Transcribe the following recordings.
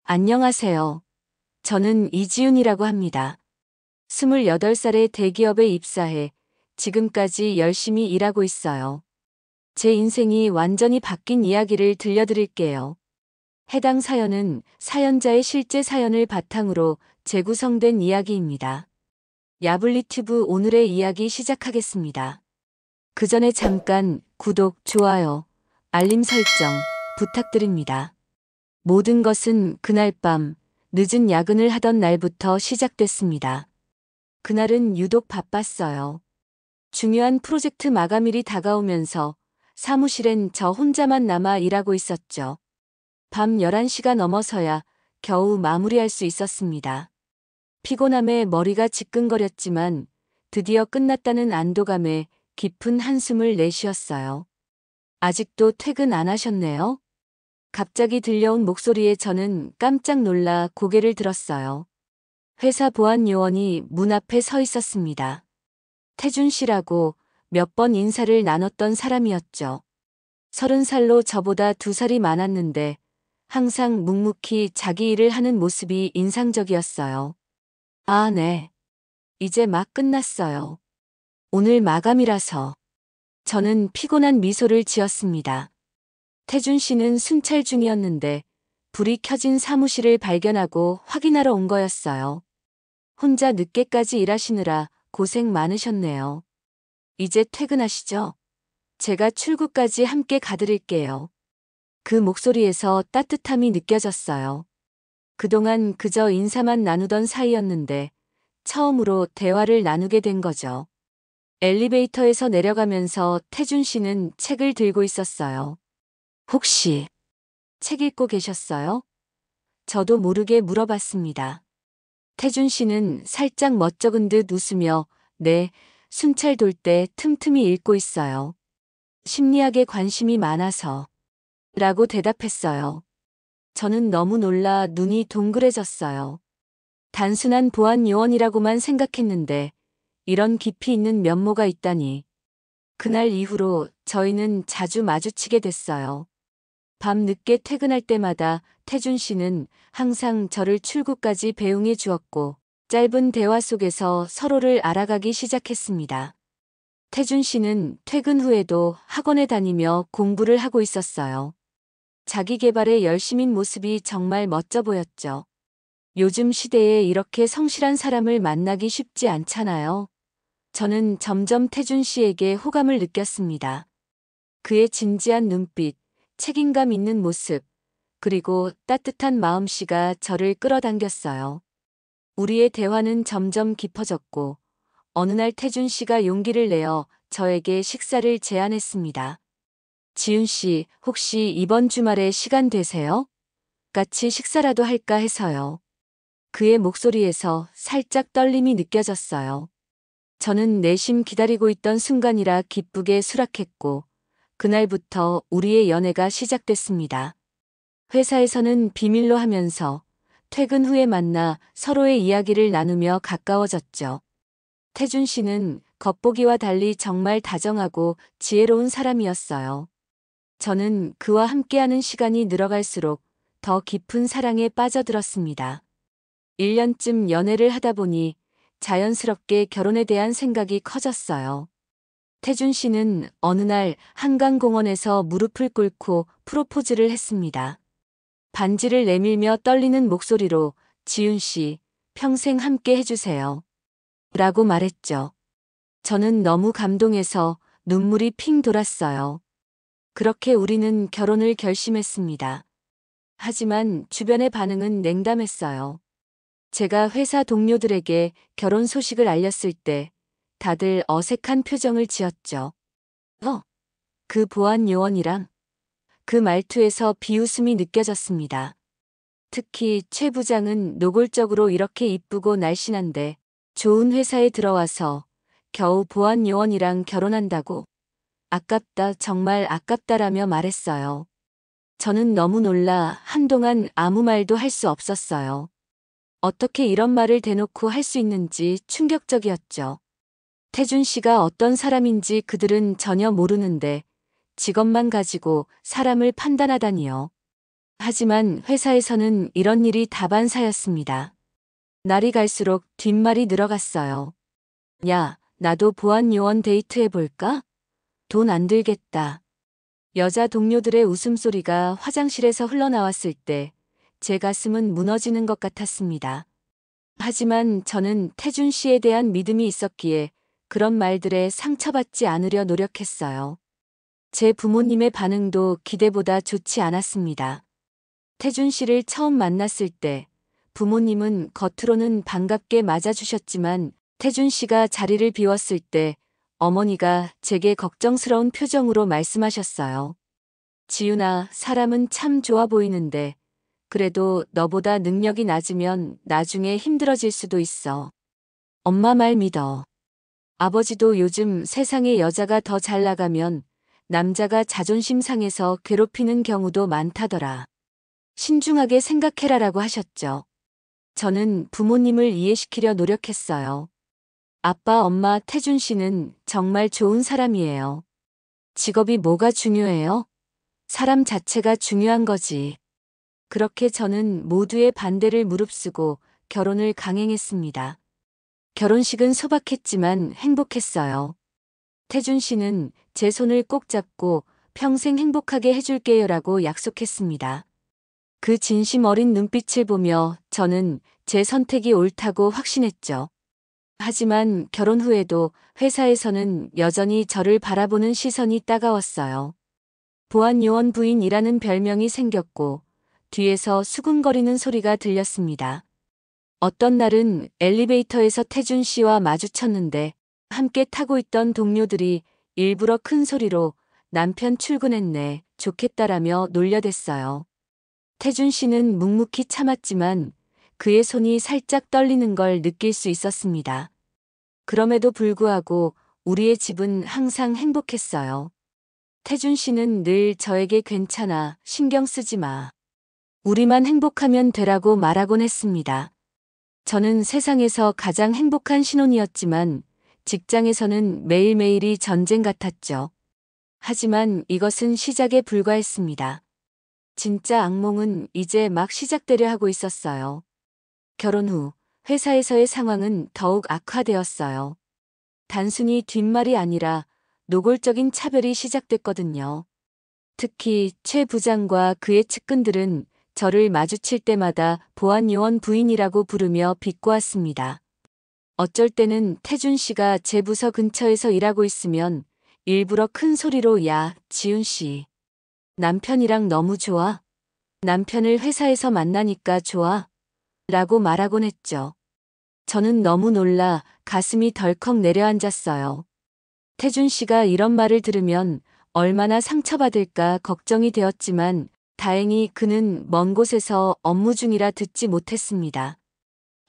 안녕하세요. 저는 이지윤이라고 합니다. 28살에 대기업에 입사해 지금까지 열심히 일하고 있어요. 제 인생이 완전히 바뀐 이야기를 들려드릴게요. 해당 사연은 사연자의 실제 사연을 바탕으로 재구성된 이야기입니다. 야블리튜브 오늘의 이야기 시작하겠습니다. 그 전에 잠깐 구독, 좋아요, 알림 설정 부탁드립니다. 모든 것은 그날 밤 늦은 야근을 하던 날부터 시작됐습니다. 그날은 유독 바빴어요. 중요한 프로젝트 마감일이 다가오면서 사무실엔 저 혼자만 남아 일하고 있었죠. 밤 11시가 넘어서야 겨우 마무리할 수 있었습니다. 피곤함에 머리가 지끈거렸지만 드디어 끝났다는 안도감에 깊은 한숨을 내쉬었어요. 아직도 퇴근 안 하셨네요? 갑자기 들려온 목소리에 저는 깜짝 놀라 고개를 들었어요. 회사 보안 요원이 문 앞에 서 있었습니다. 태준 씨라고 몇 번 인사를 나눴던 사람이었죠. 30살로 저보다 2살이 많았는데 항상 묵묵히 자기 일을 하는 모습이 인상적이었어요. 아, 네. 이제 막 끝났어요. 오늘 마감이라서. 저는 피곤한 미소를 지었습니다. 태준 씨는 순찰 중이었는데 불이 켜진 사무실을 발견하고 확인하러 온 거였어요. 혼자 늦게까지 일하시느라 고생 많으셨네요. 이제 퇴근하시죠? 제가 출구까지 함께 가드릴게요. 그 목소리에서 따뜻함이 느껴졌어요. 그동안 그저 인사만 나누던 사이였는데 처음으로 대화를 나누게 된 거죠. 엘리베이터에서 내려가면서 태준 씨는 책을 들고 있었어요. 혹시 책 읽고 계셨어요? 저도 모르게 물어봤습니다. 태준 씨는 살짝 멋쩍은 듯 웃으며 네, 순찰 돌 때 틈틈이 읽고 있어요. 심리학에 관심이 많아서 라고 대답했어요. 저는 너무 놀라 눈이 동그래졌어요. 단순한 보안 요원이라고만 생각했는데 이런 깊이 있는 면모가 있다니. 그날 이후로 저희는 자주 마주치게 됐어요. 밤 늦게 퇴근할 때마다 태준 씨는 항상 저를 출구까지 배웅해 주었고 짧은 대화 속에서 서로를 알아가기 시작했습니다. 태준 씨는 퇴근 후에도 학원에 다니며 공부를 하고 있었어요. 자기 개발에 열심인 모습이 정말 멋져 보였죠. 요즘 시대에 이렇게 성실한 사람을 만나기 쉽지 않잖아요. 저는 점점 태준 씨에게 호감을 느꼈습니다. 그의 진지한 눈빛, 책임감 있는 모습, 그리고 따뜻한 마음씨가 저를 끌어당겼어요. 우리의 대화는 점점 깊어졌고 어느 날 태준 씨가 용기를 내어 저에게 식사를 제안했습니다. 지윤 씨, 혹시 이번 주말에 시간 되세요? 같이 식사라도 할까 해서요. 그의 목소리에서 살짝 떨림이 느껴졌어요. 저는 내심 기다리고 있던 순간이라 기쁘게 수락했고 그날부터 우리의 연애가 시작됐습니다. 회사에서는 비밀로 하면서 퇴근 후에 만나 서로의 이야기를 나누며 가까워졌죠. 태준 씨는 겉보기와 달리 정말 다정하고 지혜로운 사람이었어요. 저는 그와 함께하는 시간이 늘어갈수록 더 깊은 사랑에 빠져들었습니다. 1년쯤 연애를 하다 보니 자연스럽게 결혼에 대한 생각이 커졌어요. 태준 씨는 어느 날 한강공원에서 무릎을 꿇고 프로포즈를 했습니다. 반지를 내밀며 떨리는 목소리로 지윤 씨, 평생 함께 해주세요. 라고 말했죠. 저는 너무 감동해서 눈물이 핑 돌았어요. 그렇게 우리는 결혼을 결심했습니다. 하지만 주변의 반응은 냉담했어요. 제가 회사 동료들에게 결혼 소식을 알렸을 때 다들 어색한 표정을 지었죠. 그 보안 요원이랑 그 말투에서 비웃음이 느껴졌습니다. 특히 최 부장은 노골적으로 이렇게 이쁘고 날씬한데 좋은 회사에 들어와서 겨우 보안 요원이랑 결혼한다고 아깝다, 정말 아깝다라며 말했어요. 저는 너무 놀라 한동안 아무 말도 할 수 없었어요. 어떻게 이런 말을 대놓고 할 수 있는지 충격적이었죠. 태준 씨가 어떤 사람인지 그들은 전혀 모르는데 직업만 가지고 사람을 판단하다니요. 하지만 회사에서는 이런 일이 다반사였습니다. 날이 갈수록 뒷말이 늘어갔어요. 야, 나도 보안 요원 데이트해볼까? 돈 안 들겠다. 여자 동료들의 웃음소리가 화장실에서 흘러나왔을 때 제 가슴은 무너지는 것 같았습니다. 하지만 저는 태준 씨에 대한 믿음이 있었기에 그런 말들에 상처받지 않으려 노력했어요. 제 부모님의 반응도 기대보다 좋지 않았습니다. 태준 씨를 처음 만났을 때 부모님은 겉으로는 반갑게 맞아주셨지만 태준 씨가 자리를 비웠을 때 어머니가 제게 걱정스러운 표정으로 말씀하셨어요. 지윤아, 사람은 참 좋아 보이는데 그래도 너보다 능력이 낮으면 나중에 힘들어질 수도 있어. 엄마 말 믿어. 아버지도 요즘 세상에 여자가 더 잘 나가면 남자가 자존심 상해서 괴롭히는 경우도 많다더라. 신중하게 생각해라라고 하셨죠. 저는 부모님을 이해시키려 노력했어요. 아빠, 엄마, 태준 씨는 정말 좋은 사람이에요. 직업이 뭐가 중요해요? 사람 자체가 중요한 거지. 그렇게 저는 모두의 반대를 무릅쓰고 결혼을 강행했습니다. 결혼식은 소박했지만 행복했어요. 태준 씨는 제 손을 꼭 잡고 평생 행복하게 해줄게요라고 약속했습니다. 그 진심 어린 눈빛을 보며 저는 제 선택이 옳다고 확신했죠. 하지만 결혼 후에도 회사에서는 여전히 저를 바라보는 시선이 따가웠어요. 보안요원 부인이라는 별명이 생겼고 뒤에서 수근거리는 소리가 들렸습니다. 어떤 날은 엘리베이터에서 태준 씨와 마주쳤는데 함께 타고 있던 동료들이 일부러 큰 소리로 남편 출근했네, 좋겠다라며 놀려댔어요. 태준 씨는 묵묵히 참았지만 그의 손이 살짝 떨리는 걸 느낄 수 있었습니다. 그럼에도 불구하고 우리의 집은 항상 행복했어요. 태준 씨는 늘 저에게 괜찮아, 신경 쓰지 마. 우리만 행복하면 되라고 말하곤 했습니다. 저는 세상에서 가장 행복한 신혼이었지만 직장에서는 매일매일이 전쟁 같았죠. 하지만 이것은 시작에 불과했습니다. 진짜 악몽은 이제 막 시작되려 하고 있었어요. 결혼 후 회사에서의 상황은 더욱 악화되었어요. 단순히 뒷말이 아니라 노골적인 차별이 시작됐거든요. 특히 최 부장과 그의 측근들은 저를 마주칠 때마다 보안요원 부인이라고 부르며 비꼬았습니다. 어쩔 때는 태준 씨가 제 부서 근처에서 일하고 있으면 일부러 큰 소리로 야, 지훈 씨. 남편이랑 너무 좋아? 남편을 회사에서 만나니까 좋아? 라고 말하곤 했죠. 저는 너무 놀라 가슴이 덜컥 내려앉았어요. 태준 씨가 이런 말을 들으면 얼마나 상처받을까 걱정이 되었지만 다행히 그는 먼 곳에서 업무 중이라 듣지 못했습니다.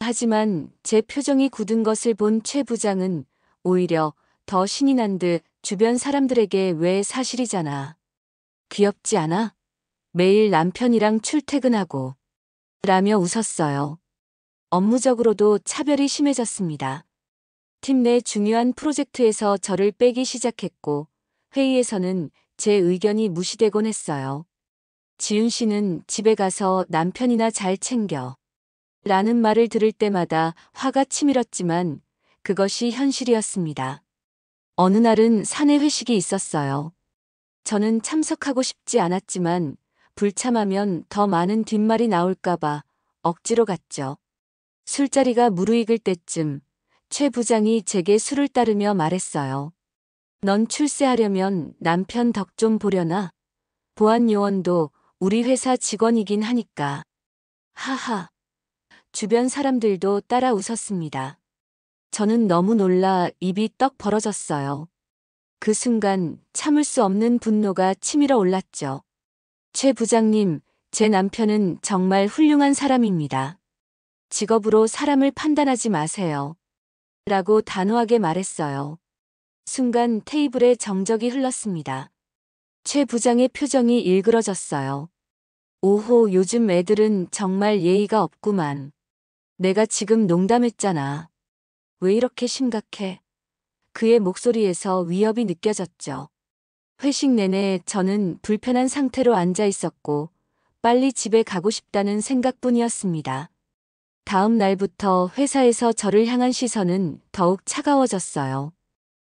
하지만 제 표정이 굳은 것을 본 최 부장은 오히려 더 신이 난 듯 주변 사람들에게 왜 사실이잖아. 귀엽지 않아? 매일 남편이랑 출퇴근하고 라며 웃었어요. 업무적으로도 차별이 심해졌습니다. 팀 내 중요한 프로젝트에서 저를 빼기 시작했고 회의에서는 제 의견이 무시되곤 했어요. 지훈 씨는 집에 가서 남편이나 잘 챙겨. 라는 말을 들을 때마다 화가 치밀었지만 그것이 현실이었습니다. 어느 날은 사내 회식이 있었어요. 저는 참석하고 싶지 않았지만 불참하면 더 많은 뒷말이 나올까봐 억지로 갔죠. 술자리가 무르익을 때쯤 최 부장이 제게 술을 따르며 말했어요. 넌 출세하려면 남편 덕 좀 보려나? 보안요원도 우리 회사 직원이긴 하니까. 하하. 주변 사람들도 따라 웃었습니다. 저는 너무 놀라 입이 떡 벌어졌어요. 그 순간 참을 수 없는 분노가 치밀어 올랐죠. 최 부장님, 제 남편은 정말 훌륭한 사람입니다. 직업으로 사람을 판단하지 마세요. 라고 단호하게 말했어요. 순간 테이블에 정적이 흘렀습니다. 최 부장의 표정이 일그러졌어요. 오호, 요즘 애들은 정말 예의가 없구만. 내가 지금 농담했잖아. 왜 이렇게 심각해? 그의 목소리에서 위협이 느껴졌죠. 회식 내내 저는 불편한 상태로 앉아 있었고 빨리 집에 가고 싶다는 생각뿐이었습니다. 다음 날부터 회사에서 저를 향한 시선은 더욱 차가워졌어요.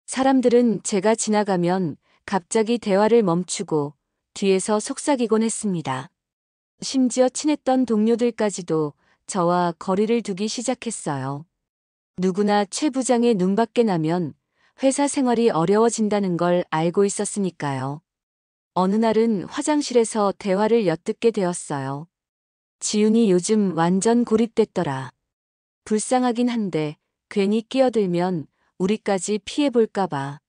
사람들은 제가 지나가면 갑자기 대화를 멈추고 뒤에서 속삭이곤 했습니다. 심지어 친했던 동료들까지도 저와 거리를 두기 시작했어요. 누구나 최 부장의 눈밖에 나면 회사 생활이 어려워진다는 걸 알고 있었으니까요. 어느 날은 화장실에서 대화를 엿듣게 되었어요. 지훈이 요즘 완전 고립됐더라. 불쌍하긴 한데 괜히 끼어들면 우리까지 피해볼까봐.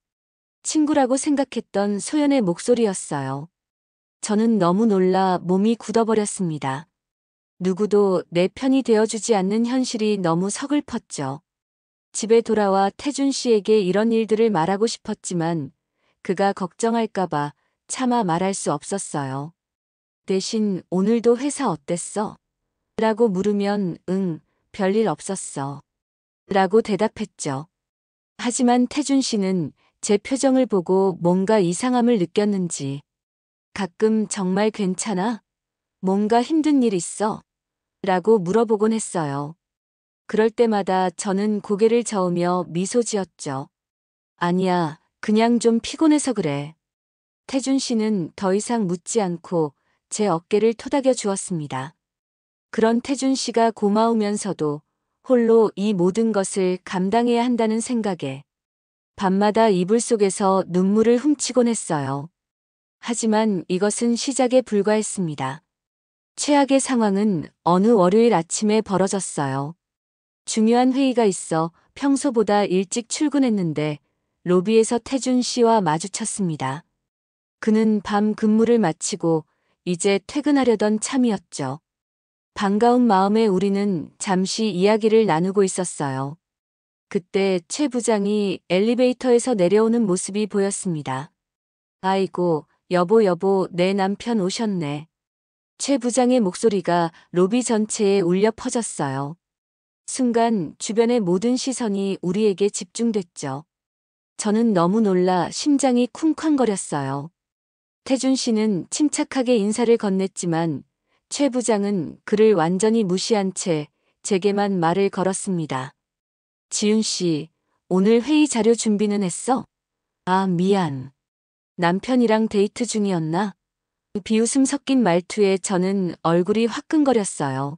친구라고 생각했던 소연의 목소리였어요. 저는 너무 놀라 몸이 굳어버렸습니다. 누구도 내 편이 되어주지 않는 현실이 너무 서글펐죠. 집에 돌아와 태준 씨에게 이런 일들을 말하고 싶었지만 그가 걱정할까봐 차마 말할 수 없었어요. 대신 오늘도 회사 어땠어? 라고 물으면 응, 별일 없었어. 라고 대답했죠. 하지만 태준 씨는 제 표정을 보고 뭔가 이상함을 느꼈는지 가끔 정말 괜찮아? 뭔가 힘든 일 있어? 라고 물어보곤 했어요. 그럴 때마다 저는 고개를 저으며 미소 지었죠. 아니야, 그냥 좀 피곤해서 그래. 태준 씨는 더 이상 묻지 않고 제 어깨를 토닥여 주었습니다. 그런 태준 씨가 고마우면서도 홀로 이 모든 것을 감당해야 한다는 생각에 밤마다 이불 속에서 눈물을 훔치곤 했어요. 하지만 이것은 시작에 불과했습니다. 최악의 상황은 어느 월요일 아침에 벌어졌어요. 중요한 회의가 있어 평소보다 일찍 출근했는데 로비에서 태준 씨와 마주쳤습니다. 그는 밤 근무를 마치고 이제 퇴근하려던 참이었죠. 반가운 마음에 우리는 잠시 이야기를 나누고 있었어요. 그때 최 부장이 엘리베이터에서 내려오는 모습이 보였습니다. 아이고, 여보, 내 남편 오셨네. 최 부장의 목소리가 로비 전체에 울려 퍼졌어요. 순간 주변의 모든 시선이 우리에게 집중됐죠. 저는 너무 놀라 심장이 쿵쾅거렸어요. 태준 씨는 침착하게 인사를 건넸지만 최 부장은 그를 완전히 무시한 채 제게만 말을 걸었습니다. 지훈 씨, 오늘 회의 자료 준비는 했어? 아, 미안. 남편이랑 데이트 중이었나? 비웃음 섞인 말투에 저는 얼굴이 화끈거렸어요.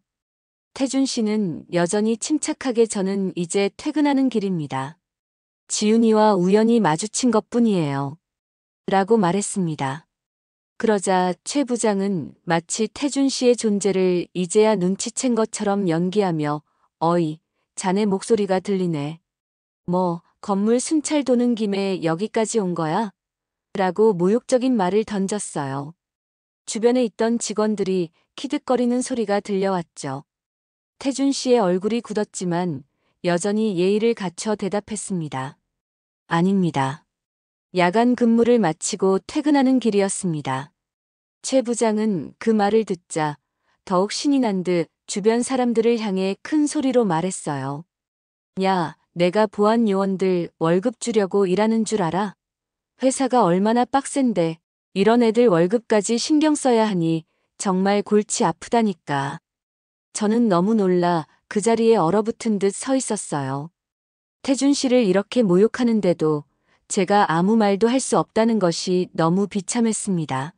태준 씨는 여전히 침착하게 저는 이제 퇴근하는 길입니다. 지훈이와 우연히 마주친 것뿐이에요. 라고 말했습니다. 그러자 최 부장은 마치 태준 씨의 존재를 이제야 눈치챈 것처럼 연기하며 어이, 자네 목소리가 들리네. 뭐, 건물 순찰 도는 김에 여기까지 온 거야? 라고 모욕적인 말을 던졌어요. 주변에 있던 직원들이 키득거리는 소리가 들려왔죠. 태준 씨의 얼굴이 굳었지만 여전히 예의를 갖춰 대답했습니다. 아닙니다. 야간 근무를 마치고 퇴근하는 길이었습니다. 최 부장은 그 말을 듣자 더욱 신이 난 듯 주변 사람들을 향해 큰 소리로 말했어요. 야, 내가 보안 요원들 월급 주려고 일하는 줄 알아? 회사가 얼마나 빡센데 이런 애들 월급까지 신경 써야 하니 정말 골치 아프다니까. 저는 너무 놀라 그 자리에 얼어붙은 듯 서 있었어요. 태준 씨를 이렇게 모욕하는데도 제가 아무 말도 할 수 없다는 것이 너무 비참했습니다.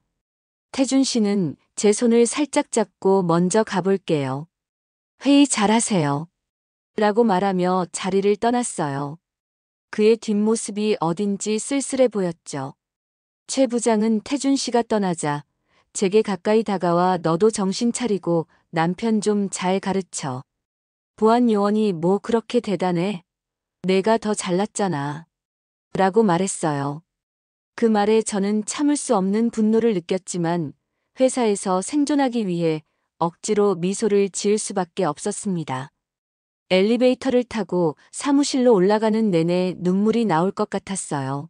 태준 씨는 제 손을 살짝 잡고 먼저 가볼게요. 회의 잘하세요. 라고 말하며 자리를 떠났어요. 그의 뒷모습이 어딘지 쓸쓸해 보였죠. 최 부장은 태준 씨가 떠나자 제게 가까이 다가와 너도 정신 차리고 남편 좀 잘 가르쳐. 보안 요원이 뭐 그렇게 대단해? 내가 더 잘났잖아. 라고 말했어요. 그 말에 저는 참을 수 없는 분노를 느꼈지만 회사에서 생존하기 위해 억지로 미소를 지을 수밖에 없었습니다. 엘리베이터를 타고 사무실로 올라가는 내내 눈물이 나올 것 같았어요.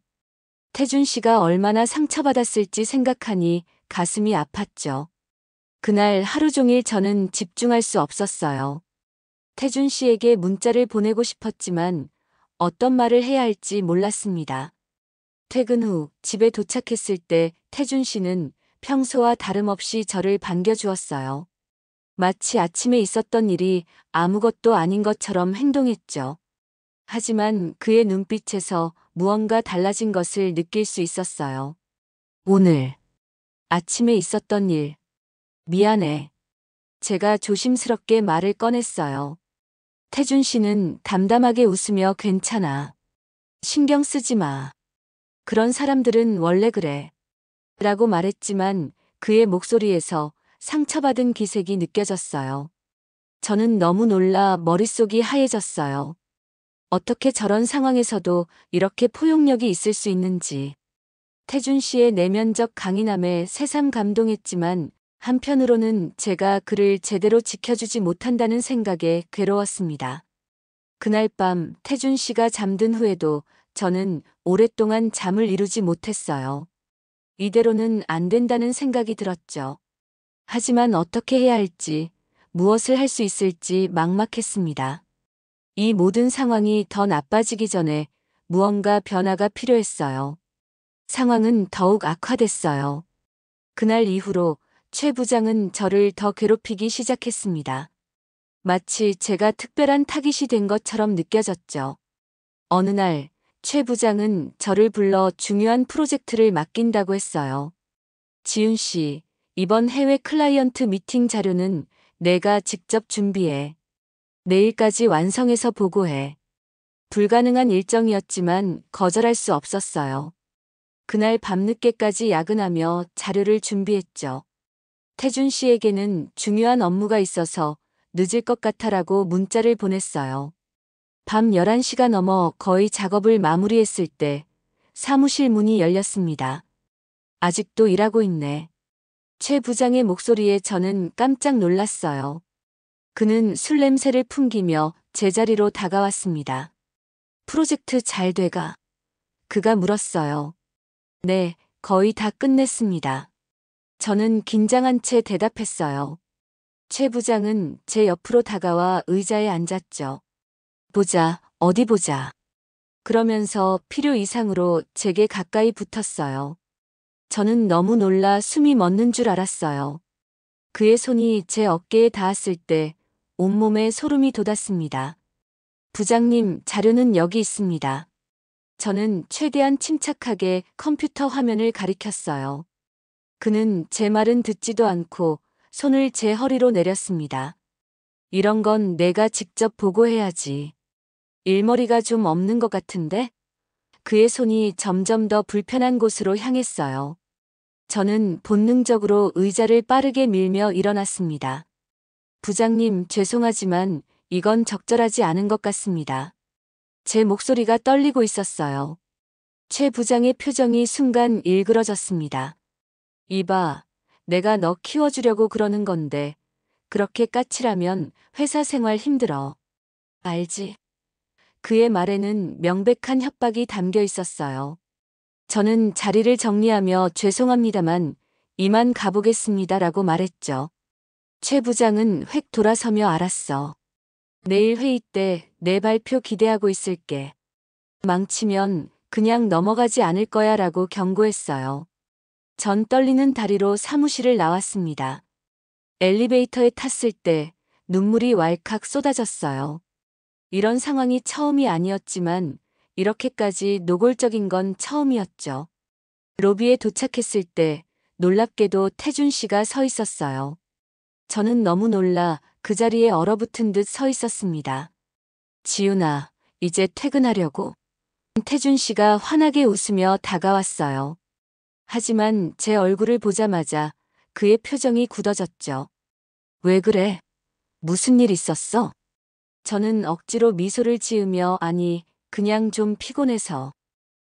태준 씨가 얼마나 상처받았을지 생각하니 가슴이 아팠죠. 그날 하루 종일 저는 집중할 수 없었어요. 태준 씨에게 문자를 보내고 싶었지만 어떤 말을 해야 할지 몰랐습니다. 퇴근 후 집에 도착했을 때 태준 씨는 평소와 다름없이 저를 반겨주었어요. 마치 아침에 있었던 일이 아무것도 아닌 것처럼 행동했죠. 하지만 그의 눈빛에서 무언가 달라진 것을 느낄 수 있었어요. 오늘 아침에 있었던 일, 미안해. 제가 조심스럽게 말을 꺼냈어요. 태준 씨는 담담하게 웃으며 괜찮아. 신경 쓰지 마. 그런 사람들은 원래 그래. 라고 말했지만 그의 목소리에서 상처받은 기색이 느껴졌어요. 저는 너무 놀라 머릿속이 하얘졌어요. 어떻게 저런 상황에서도 이렇게 포용력이 있을 수 있는지. 태준 씨의 내면적 강인함에 새삼 감동했지만 한편으로는 제가 그를 제대로 지켜주지 못한다는 생각에 괴로웠습니다. 그날 밤 태준 씨가 잠든 후에도 저는 오랫동안 잠을 이루지 못했어요. 이대로는 안 된다는 생각이 들었죠. 하지만 어떻게 해야 할지, 무엇을 할 수 있을지 막막했습니다. 이 모든 상황이 더 나빠지기 전에 무언가 변화가 필요했어요. 상황은 더욱 악화됐어요. 그날 이후로 최 부장은 저를 더 괴롭히기 시작했습니다. 마치 제가 특별한 타깃이 된 것처럼 느껴졌죠. 어느 날 최 부장은 저를 불러 중요한 프로젝트를 맡긴다고 했어요. 지훈 씨, 이번 해외 클라이언트 미팅 자료는 내가 직접 준비해. 내일까지 완성해서 보고해. 불가능한 일정이었지만 거절할 수 없었어요. 그날 밤늦게까지 야근하며 자료를 준비했죠. 태준 씨에게는 중요한 업무가 있어서 늦을 것 같아라고 문자를 보냈어요. 밤 11시가 넘어 거의 작업을 마무리했을 때 사무실 문이 열렸습니다. 아직도 일하고 있네. 최 부장의 목소리에 저는 깜짝 놀랐어요. 그는 술 냄새를 풍기며 제자리로 다가왔습니다. 프로젝트 잘 돼가? 그가 물었어요. 네, 거의 다 끝냈습니다. 저는 긴장한 채 대답했어요. 최 부장은 제 옆으로 다가와 의자에 앉았죠. 보자, 어디 보자. 그러면서 필요 이상으로 제게 가까이 붙었어요. 저는 너무 놀라 숨이 멎는 줄 알았어요. 그의 손이 제 어깨에 닿았을 때 온몸에 소름이 돋았습니다. 부장님, 자료는 여기 있습니다. 저는 최대한 침착하게 컴퓨터 화면을 가리켰어요. 그는 제 말은 듣지도 않고 손을 제 허리로 내렸습니다. 이런 건 내가 직접 보고해야지. 일머리가 좀 없는 것 같은데? 그의 손이 점점 더 불편한 곳으로 향했어요. 저는 본능적으로 의자를 빠르게 밀며 일어났습니다. 부장님, 죄송하지만 이건 적절하지 않은 것 같습니다. 제 목소리가 떨리고 있었어요. 최 부장의 표정이 순간 일그러졌습니다. 이봐, 내가 너 키워주려고 그러는 건데 그렇게 까칠하면 회사 생활 힘들어. 알지? 그의 말에는 명백한 협박이 담겨 있었어요. 저는 자리를 정리하며 죄송합니다만 이만 가보겠습니다라고 말했죠. 최 부장은 획 돌아서며 알았어. 내일 회의 때 내 발표 기대하고 있을게. 망치면 그냥 넘어가지 않을 거야 라고 경고했어요. 전 떨리는 다리로 사무실을 나왔습니다. 엘리베이터에 탔을 때 눈물이 왈칵 쏟아졌어요. 이런 상황이 처음이 아니었지만 이렇게까지 노골적인 건 처음이었죠. 로비에 도착했을 때 놀랍게도 태준 씨가 서 있었어요. 저는 너무 놀라 그 자리에 얼어붙은 듯 서 있었습니다. 지훈아, 이제 퇴근하려고. 태준 씨가 환하게 웃으며 다가왔어요. 하지만 제 얼굴을 보자마자 그의 표정이 굳어졌죠. 왜 그래? 무슨 일 있었어? 저는 억지로 미소를 지으며 아니, 그냥 좀 피곤해서.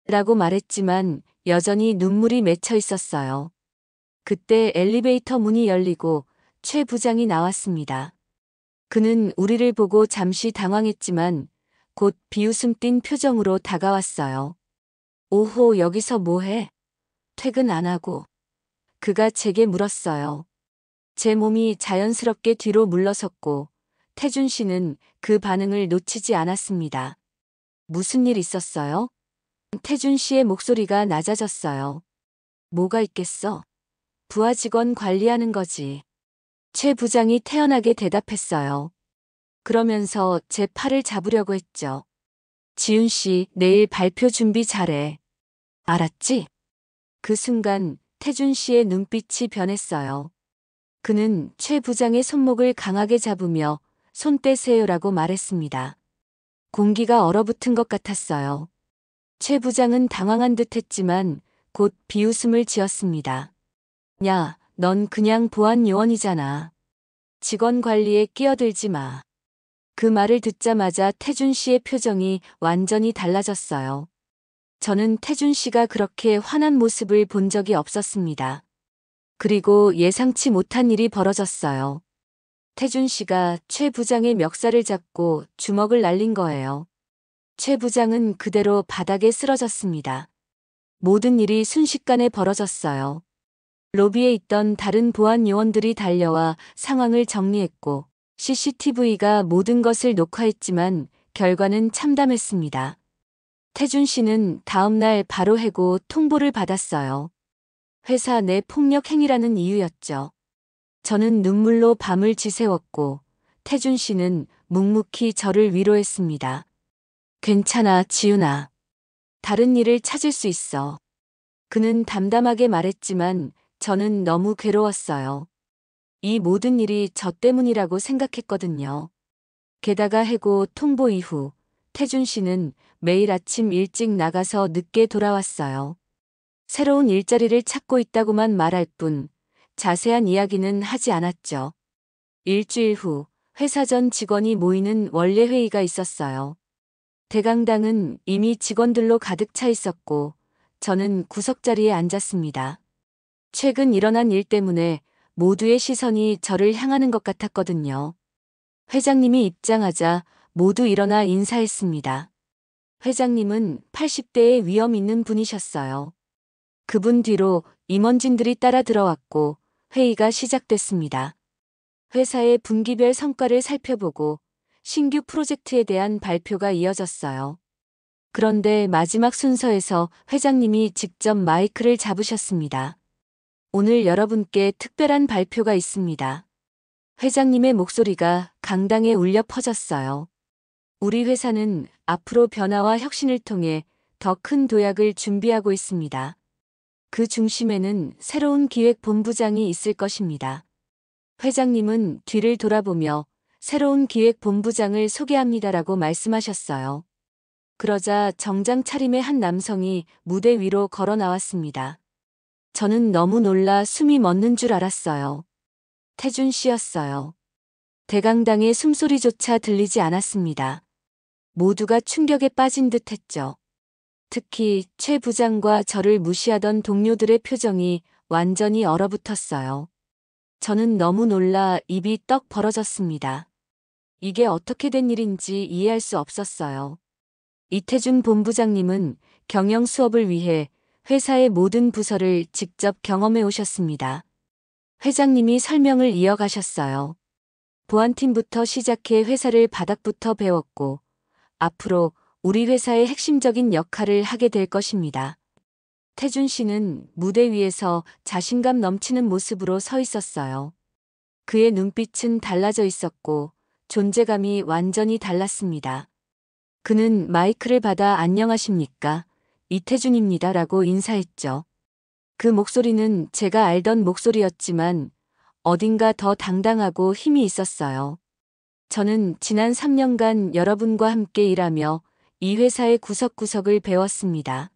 라고 말했지만 여전히 눈물이 맺혀 있었어요. 그때 엘리베이터 문이 열리고 최 부장이 나왔습니다. 그는 우리를 보고 잠시 당황했지만 곧 비웃음 띤 표정으로 다가왔어요. 오호, 여기서 뭐해? 퇴근 안 하고. 그가 제게 물었어요. 제 몸이 자연스럽게 뒤로 물러섰고 태준 씨는 그 반응을 놓치지 않았습니다. 무슨 일 있었어요? 태준 씨의 목소리가 낮아졌어요. 뭐가 있겠어? 부하 직원 관리하는 거지. 최 부장이 태연하게 대답했어요. 그러면서 제 팔을 잡으려고 했죠. 지훈 씨, 내일 발표 준비 잘해. 알았지? 그 순간 태준 씨의 눈빛이 변했어요. 그는 최 부장의 손목을 강하게 잡으며 손 떼세요라고 말했습니다. 공기가 얼어붙은 것 같았어요. 최 부장은 당황한 듯 했지만 곧 비웃음을 지었습니다. 야, 넌 그냥 보안 요원이잖아. 직원 관리에 끼어들지 마. 그 말을 듣자마자 태준 씨의 표정이 완전히 달라졌어요. 저는 태준 씨가 그렇게 화난 모습을 본 적이 없었습니다. 그리고 예상치 못한 일이 벌어졌어요. 태준 씨가 최 부장의 멱살을 잡고 주먹을 날린 거예요. 최 부장은 그대로 바닥에 쓰러졌습니다. 모든 일이 순식간에 벌어졌어요. 로비에 있던 다른 보안 요원들이 달려와 상황을 정리했고 CCTV가 모든 것을 녹화했지만 결과는 참담했습니다. 태준 씨는 다음 날 바로 해고 통보를 받았어요. 회사 내 폭력 행위라는 이유였죠. 저는 눈물로 밤을 지새웠고 태준 씨는 묵묵히 저를 위로했습니다. 괜찮아, 지훈아. 다른 일을 찾을 수 있어. 그는 담담하게 말했지만 저는 너무 괴로웠어요. 이 모든 일이 저 때문이라고 생각했거든요. 게다가 해고 통보 이후 태준 씨는 매일 아침 일찍 나가서 늦게 돌아왔어요. 새로운 일자리를 찾고 있다고만 말할 뿐 자세한 이야기는 하지 않았죠. 일주일 후 회사 전 직원이 모이는 원래 회의가 있었어요. 대강당은 이미 직원들로 가득 차 있었고 저는 구석자리에 앉았습니다. 최근 일어난 일 때문에 모두의 시선이 저를 향하는 것 같았거든요. 회장님이 입장하자 모두 일어나 인사했습니다. 회장님은 80대의 위험 있는 분이셨어요. 그분 뒤로 임원진들이 따라 들어왔고 회의가 시작됐습니다. 회사의 분기별 성과를 살펴보고 신규 프로젝트에 대한 발표가 이어졌어요. 그런데 마지막 순서에서 회장님이 직접 마이크를 잡으셨습니다. 오늘 여러분께 특별한 발표가 있습니다. 회장님의 목소리가 강당에 울려 퍼졌어요. 우리 회사는 앞으로 변화와 혁신을 통해 더 큰 도약을 준비하고 있습니다. 그 중심에는 새로운 기획본부장이 있을 것입니다. 회장님은 뒤를 돌아보며 새로운 기획본부장을 소개합니다라고 말씀하셨어요. 그러자 정장 차림의 한 남성이 무대 위로 걸어 나왔습니다. 저는 너무 놀라 숨이 멎는 줄 알았어요. 태준 씨였어요. 대강당의 숨소리조차 들리지 않았습니다. 모두가 충격에 빠진 듯 했죠. 특히 최 부장과 저를 무시하던 동료들의 표정이 완전히 얼어붙었어요. 저는 너무 놀라 입이 떡 벌어졌습니다. 이게 어떻게 된 일인지 이해할 수 없었어요. 이태준 본부장님은 경영 수업을 위해 회사의 모든 부서를 직접 경험해 오셨습니다. 회장님이 설명을 이어가셨어요. 보안팀부터 시작해 회사를 바닥부터 배웠고 앞으로 우리 회사의 핵심적인 역할을 하게 될 것입니다. 태준 씨는 무대 위에서 자신감 넘치는 모습으로 서 있었어요. 그의 눈빛은 달라져 있었고 존재감이 완전히 달랐습니다. 그는 마이크를 받아 안녕하십니까? 이태준입니다. 라고 인사했죠. 그 목소리는 제가 알던 목소리였지만 어딘가 더 당당하고 힘이 있었어요. 저는 지난 3년간 여러분과 함께 일하며 이 회사의 구석구석을 배웠습니다.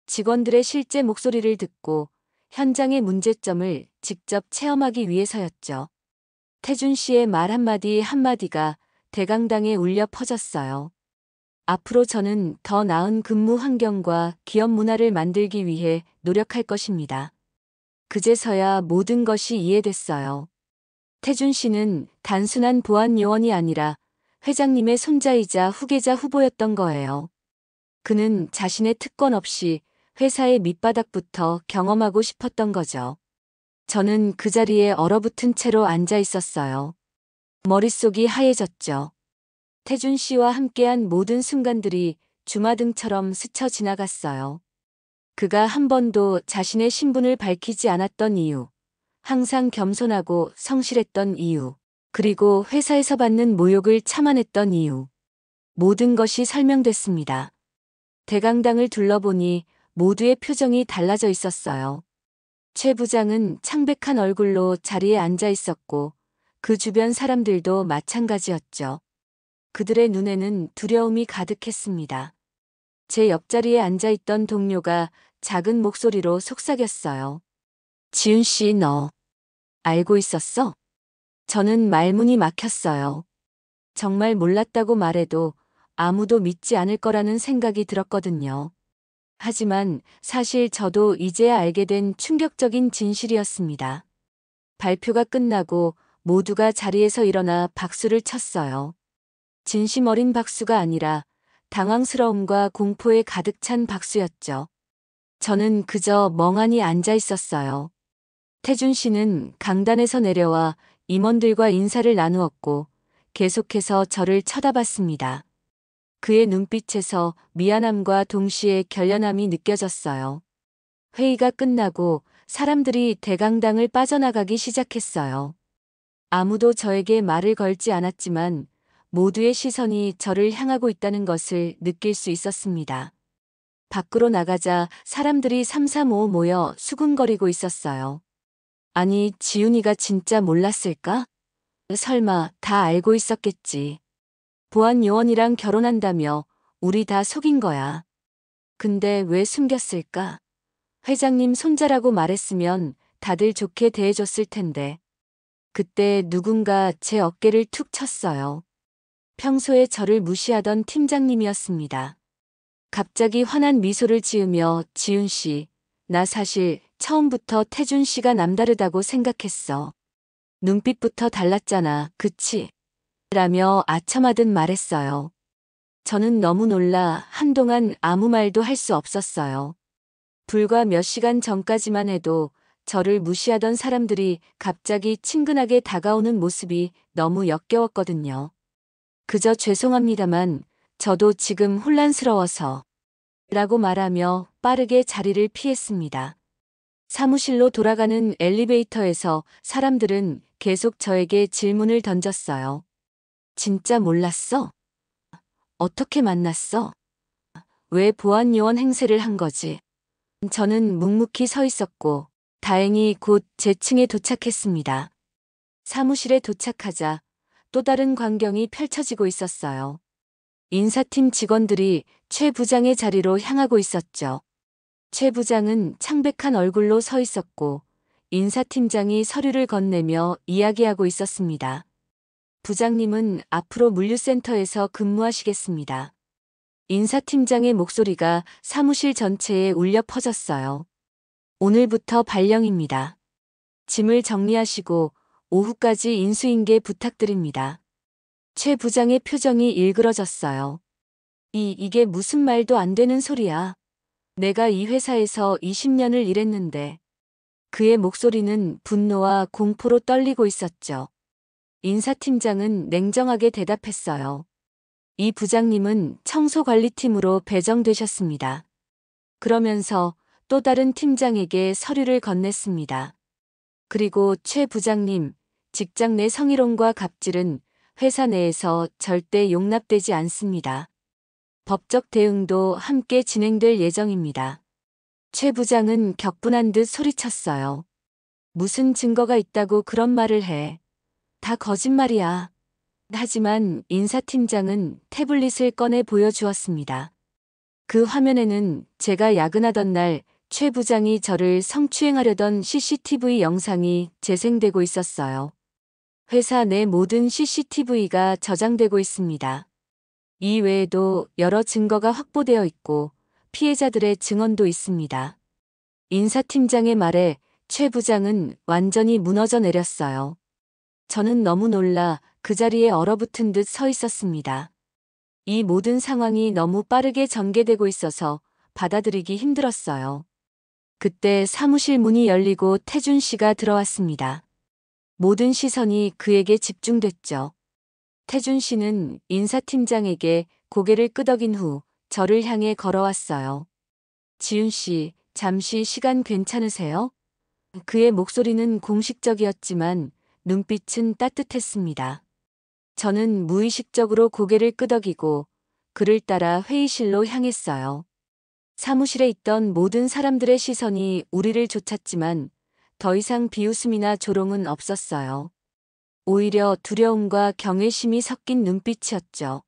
직원들의 실제 목소리를 듣고 현장의 문제점을 직접 체험하기 위해서였죠. 태준 씨의 말 한마디 한마디가 대강당에 울려 퍼졌어요. 앞으로 저는 더 나은 근무 환경과 기업 문화를 만들기 위해 노력할 것입니다. 그제서야 모든 것이 이해됐어요. 태준 씨는 단순한 보안 요원이 아니라 회장님의 손자이자 후계자 후보였던 거예요. 그는 자신의 특권 없이 회사의 밑바닥부터 경험하고 싶었던 거죠. 저는 그 자리에 얼어붙은 채로 앉아 있었어요. 머릿속이 하얘졌죠. 태준 씨와 함께한 모든 순간들이 주마등처럼 스쳐 지나갔어요. 그가 한 번도 자신의 신분을 밝히지 않았던 이유, 항상 겸손하고 성실했던 이유, 그리고 회사에서 받는 모욕을 참아냈던 이유. 모든 것이 설명됐습니다. 대강당을 둘러보니 모두의 표정이 달라져 있었어요. 최 부장은 창백한 얼굴로 자리에 앉아 있었고 그 주변 사람들도 마찬가지였죠. 그들의 눈에는 두려움이 가득했습니다. 제 옆자리에 앉아 있던 동료가 작은 목소리로 속삭였어요. 지훈 씨, 너 알고 있었어? 저는 말문이 막혔어요. 정말 몰랐다고 말해도 아무도 믿지 않을 거라는 생각이 들었거든요. 하지만 사실 저도 이제야 알게 된 충격적인 진실이었습니다. 발표가 끝나고 모두가 자리에서 일어나 박수를 쳤어요. 진심 어린 박수가 아니라 당황스러움과 공포에 가득 찬 박수였죠. 저는 그저 멍하니 앉아 있었어요. 태준 씨는 강단에서 내려와 임원들과 인사를 나누었고 계속해서 저를 쳐다봤습니다. 그의 눈빛에서 미안함과 동시에 결연함이 느껴졌어요. 회의가 끝나고 사람들이 대강당을 빠져나가기 시작했어요. 아무도 저에게 말을 걸지 않았지만 모두의 시선이 저를 향하고 있다는 것을 느낄 수 있었습니다. 밖으로 나가자 사람들이 삼삼오오 모여 수군거리고 있었어요. 아니, 지훈이가 진짜 몰랐을까? 설마 다 알고 있었겠지. 보안 요원이랑 결혼한다며 우리 다 속인 거야. 근데 왜 숨겼을까? 회장님 손자라고 말했으면 다들 좋게 대해줬을 텐데. 그때 누군가 제 어깨를 툭 쳤어요. 평소에 저를 무시하던 팀장님이었습니다. 갑자기 환한 미소를 지으며 지훈 씨, 나 사실 처음부터 태준 씨가 남다르다고 생각했어. 눈빛부터 달랐잖아, 그치? 라며 아첨하듯 말했어요. 저는 너무 놀라 한동안 아무 말도 할 수 없었어요. 불과 몇 시간 전까지만 해도 저를 무시하던 사람들이 갑자기 친근하게 다가오는 모습이 너무 역겨웠거든요. 그저 죄송합니다만 저도 지금 혼란스러워서 라고 말하며 빠르게 자리를 피했습니다. 사무실로 돌아가는 엘리베이터에서 사람들은 계속 저에게 질문을 던졌어요. 진짜 몰랐어? 어떻게 만났어? 왜 보안요원 행세를 한 거지? 저는 묵묵히 서 있었고 다행히 곧 제 층에 도착했습니다. 사무실에 도착하자 또 다른 광경이 펼쳐지고 있었어요. 인사팀 직원들이 최 부장의 자리로 향하고 있었죠. 최 부장은 창백한 얼굴로 서 있었고 인사팀장이 서류를 건네며 이야기하고 있었습니다. 부장님은 앞으로 물류센터에서 근무하시겠습니다. 인사팀장의 목소리가 사무실 전체에 울려 퍼졌어요. 오늘부터 발령입니다. 짐을 정리하시고 오후까지 인수인계 부탁드립니다. 최 부장의 표정이 일그러졌어요. 이게 무슨 말도 안 되는 소리야. 내가 이 회사에서 20년을 일했는데. 그의 목소리는 분노와 공포로 떨리고 있었죠. 인사팀장은 냉정하게 대답했어요. 이 부장님은 청소관리팀으로 배정되셨습니다. 그러면서 또 다른 팀장에게 서류를 건넸습니다. 그리고 최 부장님, 직장 내 성희롱과 갑질은 회사 내에서 절대 용납되지 않습니다. 법적 대응도 함께 진행될 예정입니다. 최 부장은 격분한 듯 소리쳤어요. 무슨 증거가 있다고 그런 말을 해. 다 거짓말이야. 하지만 인사팀장은 태블릿을 꺼내 보여주었습니다. 그 화면에는 제가 야근하던 날 최 부장이 저를 성추행하려던 CCTV 영상이 재생되고 있었어요. 회사 내 모든 CCTV가 저장되고 있습니다. 이 외에도 여러 증거가 확보되어 있고 피해자들의 증언도 있습니다. 인사팀장의 말에 최 부장은 완전히 무너져 내렸어요. 저는 너무 놀라 그 자리에 얼어붙은 듯 서 있었습니다. 이 모든 상황이 너무 빠르게 전개되고 있어서 받아들이기 힘들었어요. 그때 사무실 문이 열리고 태준 씨가 들어왔습니다. 모든 시선이 그에게 집중됐죠. 태준 씨는 인사팀장에게 고개를 끄덕인 후 저를 향해 걸어왔어요. 지훈 씨, 잠시 시간 괜찮으세요? 그의 목소리는 공식적이었지만 눈빛은 따뜻했습니다. 저는 무의식적으로 고개를 끄덕이고 그를 따라 회의실로 향했어요. 사무실에 있던 모든 사람들의 시선이 우리를 쫓았지만 더 이상 비웃음이나 조롱은 없었어요. 오히려 두려움과 경외심이 섞인 눈빛이었죠.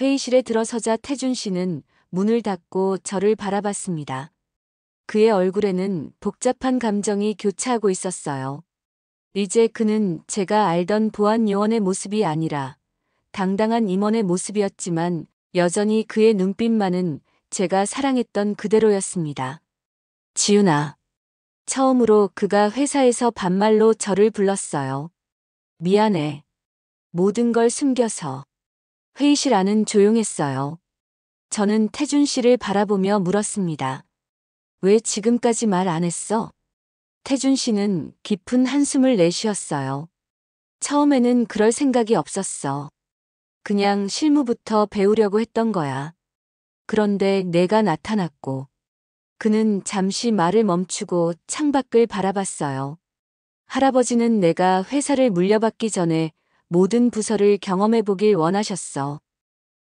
회의실에 들어서자 태준 씨는 문을 닫고 저를 바라봤습니다. 그의 얼굴에는 복잡한 감정이 교차하고 있었어요. 이제 그는 제가 알던 보안 요원의 모습이 아니라 당당한 임원의 모습이었지만 여전히 그의 눈빛만은 제가 사랑했던 그대로였습니다. 지훈아. 처음으로 그가 회사에서 반말로 저를 불렀어요. 미안해. 모든 걸 숨겨서. 회의실 안은 조용했어요. 저는 태준 씨를 바라보며 물었습니다. 왜 지금까지 말 안 했어? 태준 씨는 깊은 한숨을 내쉬었어요. 처음에는 그럴 생각이 없었어. 그냥 실무부터 배우려고 했던 거야. 그런데 내가 나타났고 그는 잠시 말을 멈추고 창밖을 바라봤어요. 할아버지는 내가 회사를 물려받기 전에 모든 부서를 경험해 보길 원하셨어.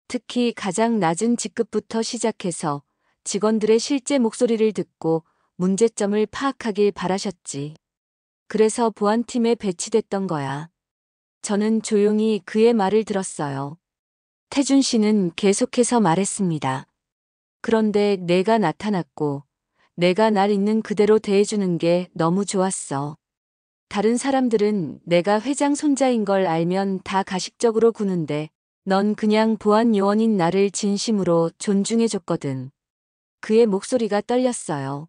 특히 가장 낮은 직급부터 시작해서 직원들의 실제 목소리를 듣고 문제점을 파악하길 바라셨지. 그래서 보안팀에 배치됐던 거야. 저는 조용히 그의 말을 들었어요. 태준 씨는 계속해서 말했습니다. 그런데 내가 나타났고 내가 날 있는 그대로 대해주는 게 너무 좋았어. 다른 사람들은 내가 회장 손자인 걸 알면 다 가식적으로 구는데 넌 그냥 보안 요원인 나를 진심으로 존중해줬거든. 그의 목소리가 떨렸어요.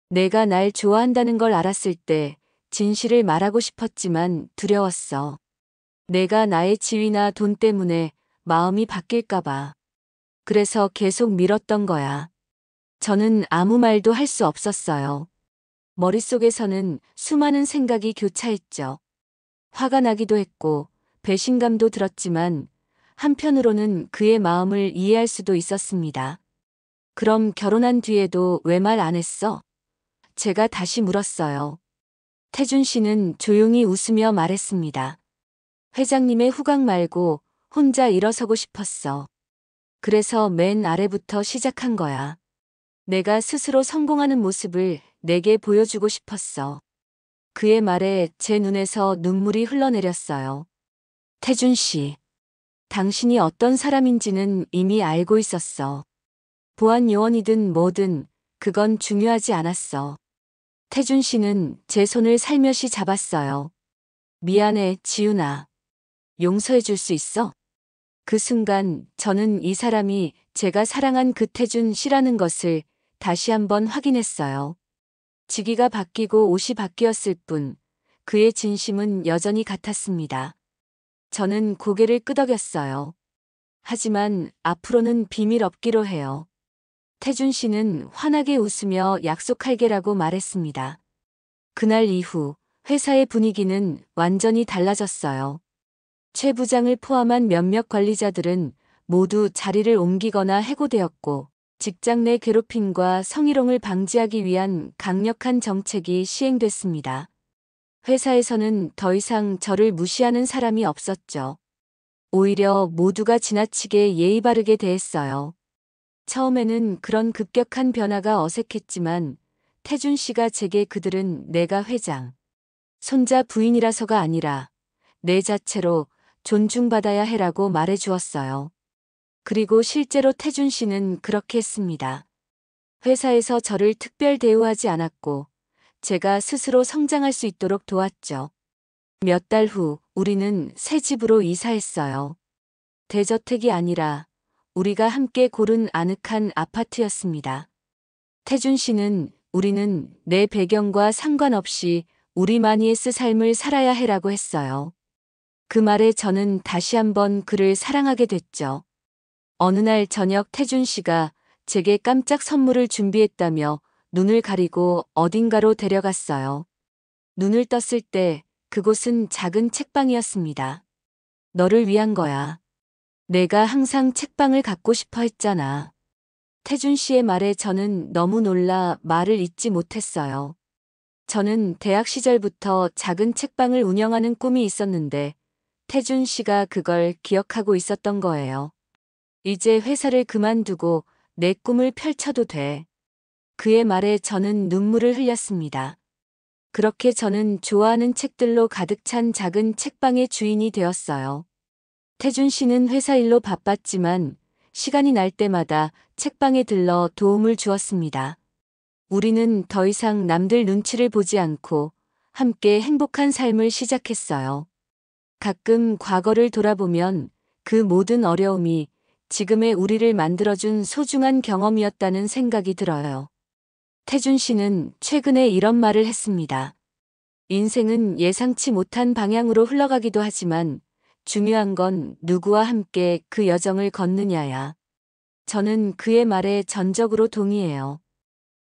내가 날 좋아한다는 걸 알았을 때 진실을 말하고 싶었지만 두려웠어. 내가 나의 지위나 돈 때문에 마음이 바뀔까봐. 그래서 계속 미뤘던 거야. 저는 아무 말도 할 수 없었어요. 머릿속에서는 수많은 생각이 교차했죠. 화가 나기도 했고 배신감도 들었지만 한편으로는 그의 마음을 이해할 수도 있었습니다. 그럼 결혼한 뒤에도 왜 말 안 했어? 제가 다시 물었어요. 태준 씨는 조용히 웃으며 말했습니다. 회장님의 후광 말고 혼자 일어서고 싶었어. 그래서 맨 아래부터 시작한 거야. 내가 스스로 성공하는 모습을 내게 보여주고 싶었어. 그의 말에 제 눈에서 눈물이 흘러내렸어요. 태준 씨, 당신이 어떤 사람인지는 이미 알고 있었어. 보안 요원이든 뭐든 그건 중요하지 않았어. 태준 씨는 제 손을 살며시 잡았어요. 미안해, 지훈아. 용서해 줄 수 있어? 그 순간 저는 이 사람이 제가 사랑한 그 태준 씨라는 것을 다시 한번 확인했어요. 직위가 바뀌고 옷이 바뀌었을 뿐 그의 진심은 여전히 같았습니다. 저는 고개를 끄덕였어요. 하지만 앞으로는 비밀 없기로 해요. 태준 씨는 환하게 웃으며 약속할게라고 말했습니다. 그날 이후 회사의 분위기는 완전히 달라졌어요. 최 부장을 포함한 몇몇 관리자들은 모두 자리를 옮기거나 해고되었고 직장 내 괴롭힘과 성희롱을 방지하기 위한 강력한 정책이 시행됐습니다. 회사에서는 더 이상 저를 무시하는 사람이 없었죠. 오히려 모두가 지나치게 예의 바르게 대했어요. 처음에는 그런 급격한 변화가 어색했지만 태준 씨가 제게 그들은 내가 회장, 손자 부인이라서가 아니라 내 자체로 존중받아야 해라고 말해 주었어요. 그리고 실제로 태준 씨는 그렇게 했습니다. 회사에서 저를 특별 대우하지 않았고 제가 스스로 성장할 수 있도록 도왔죠. 몇 달 후 우리는 새 집으로 이사했어요. 대저택이 아니라 우리가 함께 고른 아늑한 아파트였습니다. 태준 씨는 우리는 내 배경과 상관없이 우리만이 쓸 삶을 살아야 해라고 했어요. 그 말에 저는 다시 한번 그를 사랑하게 됐죠. 어느 날 저녁 태준 씨가 제게 깜짝 선물을 준비했다며 눈을 가리고 어딘가로 데려갔어요. 눈을 떴을 때 그곳은 작은 책방이었습니다. 너를 위한 거야. 내가 항상 책방을 갖고 싶어 했잖아. 태준 씨의 말에 저는 너무 놀라 말을 잇지 못했어요. 저는 대학 시절부터 작은 책방을 운영하는 꿈이 있었는데 태준 씨가 그걸 기억하고 있었던 거예요. 이제 회사를 그만두고 내 꿈을 펼쳐도 돼. 그의 말에 저는 눈물을 흘렸습니다. 그렇게 저는 좋아하는 책들로 가득 찬 작은 책방의 주인이 되었어요. 태준 씨는 회사 일로 바빴지만 시간이 날 때마다 책방에 들러 도움을 주었습니다. 우리는 더 이상 남들 눈치를 보지 않고 함께 행복한 삶을 시작했어요. 가끔 과거를 돌아보면 그 모든 어려움이 지금의 우리를 만들어준 소중한 경험이었다는 생각이 들어요. 태준 씨는 최근에 이런 말을 했습니다. 인생은 예상치 못한 방향으로 흘러가기도 하지만 중요한 건 누구와 함께 그 여정을 걷느냐야. 저는 그의 말에 전적으로 동의해요.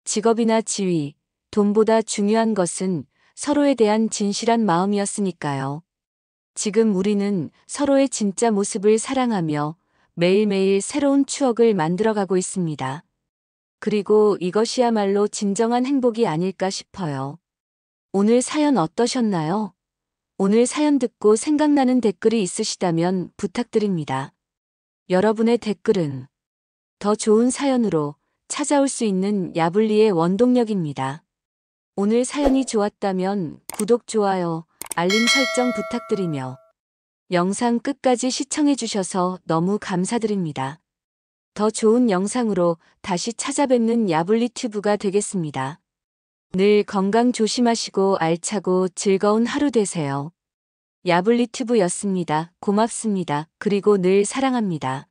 직업이나 지위, 돈보다 중요한 것은 서로에 대한 진실한 마음이었으니까요. 지금 우리는 서로의 진짜 모습을 사랑하며 매일매일 새로운 추억을 만들어가고 있습니다. 그리고 이것이야말로 진정한 행복이 아닐까 싶어요. 오늘 사연 어떠셨나요? 오늘 사연 듣고 생각나는 댓글이 있으시다면 부탁드립니다. 여러분의 댓글은 더 좋은 사연으로 찾아올 수 있는 야불리의 원동력입니다. 오늘 사연이 좋았다면 구독, 좋아요, 알림 설정 부탁드리며 영상 끝까지 시청해주셔서 너무 감사드립니다. 더 좋은 영상으로 다시 찾아뵙는 야불리 튜브가 되겠습니다. 늘 건강 조심하시고 알차고 즐거운 하루 되세요. 야불리 튜브였습니다. 고맙습니다. 그리고 늘 사랑합니다.